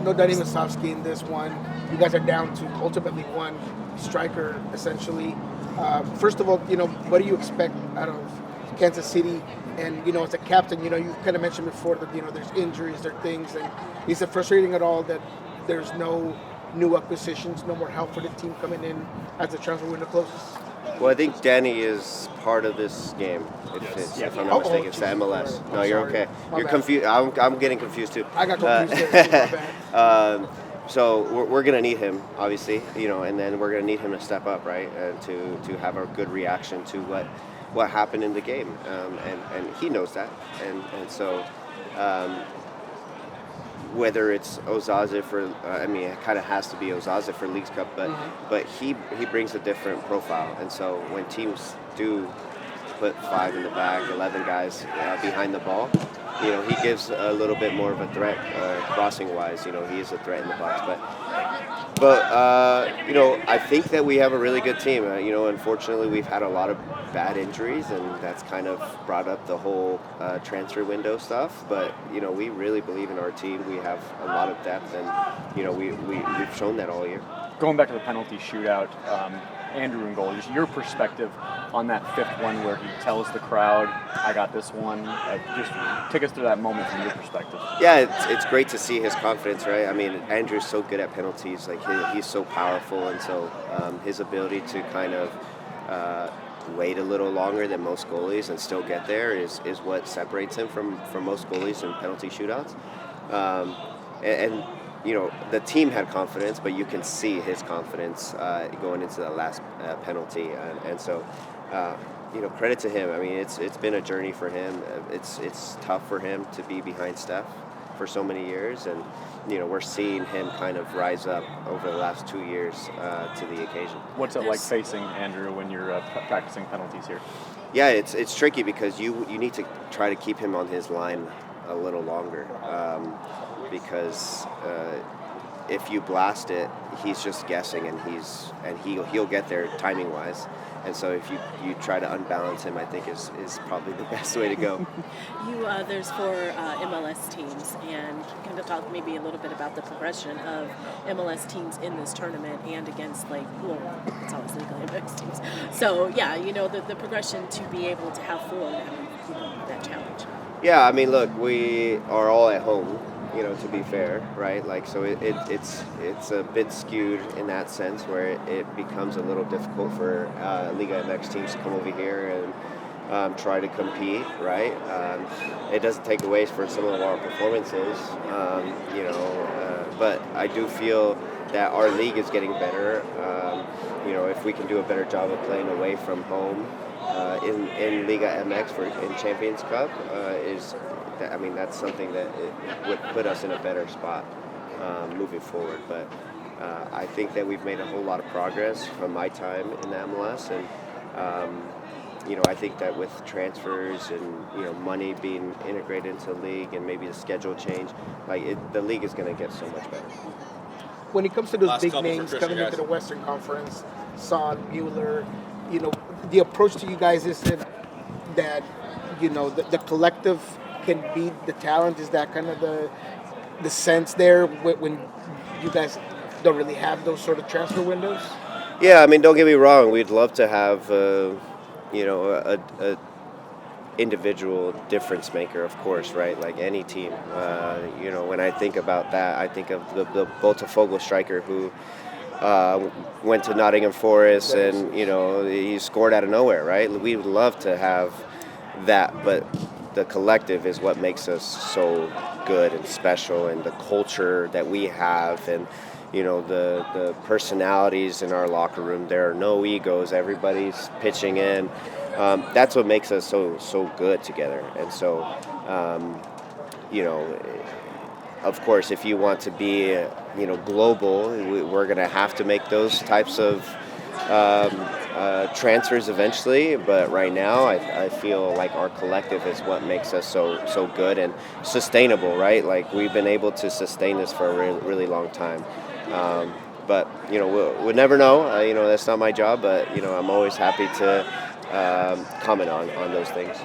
no Danny Masovsky in this one. You guys are down to ultimately one striker, essentially. First of all, what do you expect out of Kansas City? And, as a captain, you kind of mentioned before that, there's injuries, there are things. And is it frustrating at all that there's no new acquisitions, no more help for the team coming in as the transfer window closes? Well, I think Danny is part of this game. If I'm not mistaken, it's the MLS. No, you're okay. You're confused. I'm getting confused too. I got confused too. My bad. So we're going to need him, obviously, and then we're going to need him to step up, right, and to have a good reaction to what happened in the game, and he knows that, and so whether it's Ozaze for, it kind of has to be Ozaze for Leagues Cup, but he brings a different profile, and so when teams do put 5 in the back, 11 guys behind the ball, he gives a little bit more of a threat crossing-wise. He is a threat in the box, but I think that we have a really good team. Unfortunately, we've had a lot of bad injuries, and that's kind of brought up the whole transfer window stuff. But we really believe in our team. We have a lot of depth, and we've shown that all year. Going back to the penalty shootout, Andrew in goal, just your perspective on that fifth one where he tells the crowd, "I got this one." Just take us through that moment from your perspective. Yeah, it's great to see his confidence, right? I mean, Andrew's so good at penalties. Like he's so powerful, and so his ability to kind of wait a little longer than most goalies and still get there is what separates him from most goalies in penalty shootouts. And the team had confidence, but you can see his confidence going into the last penalty, and so credit to him. I mean, it's been a journey for him. It's tough for him to be behind Steph for so many years, and we're seeing him kind of rise up over the last 2 years to the occasion. What's it like facing Andrew when you're practicing penalties here? Yeah, it's tricky because you need to try to keep him on his line a little longer. Because if you blast it, he's just guessing, and he'll get there timing wise. And so if you try to unbalance him, I think is probably the best way to go. There's 4 MLS teams, and kind of talk maybe a little bit about the progression of MLS teams in this tournament and against it's always legal MLS teams. So yeah, the progression to be able to have 4 that challenge. Yeah, I mean, look, we are all at home. To be fair, right? Like, so it's a bit skewed in that sense where it becomes a little difficult for Liga MX teams to come over here and try to compete, right? It doesn't take away from some of our performances, but I do feel that our league is getting better. If we can do a better job of playing away from home in Liga MX in Champions Cup, that's something that it would put us in a better spot moving forward. But I think that we've made a whole lot of progress from my time in the MLS, and I think that with transfers and money being integrated into the league and maybe the schedule change, the league is going to get so much better. When it comes to those big names coming into the Western Conference, Son, Mueller, the approach to you guys is that the collective can beat the talent. Is that kind of the sense there when you guys don't really have those sort of transfer windows? Yeah, I mean, don't get me wrong. We'd love to have a individual difference maker, of course, right? Like any team. When I think about that, I think of the Botafogo striker who went to Nottingham Forest, and he scored out of nowhere, right? We would love to have that, but the collective is what makes us so good and special, and the culture that we have, and the personalities in our locker room. There are no egos. Everybody's pitching in. That's what makes us so good together. And so, of course, if you want to be global, we're going to have to make those types of transfers eventually, but right now I feel like our collective is what makes us so good and sustainable, right? Like, we've been able to sustain this for a really long time. But we'll never know. That's not my job, but I'm always happy to comment on those things.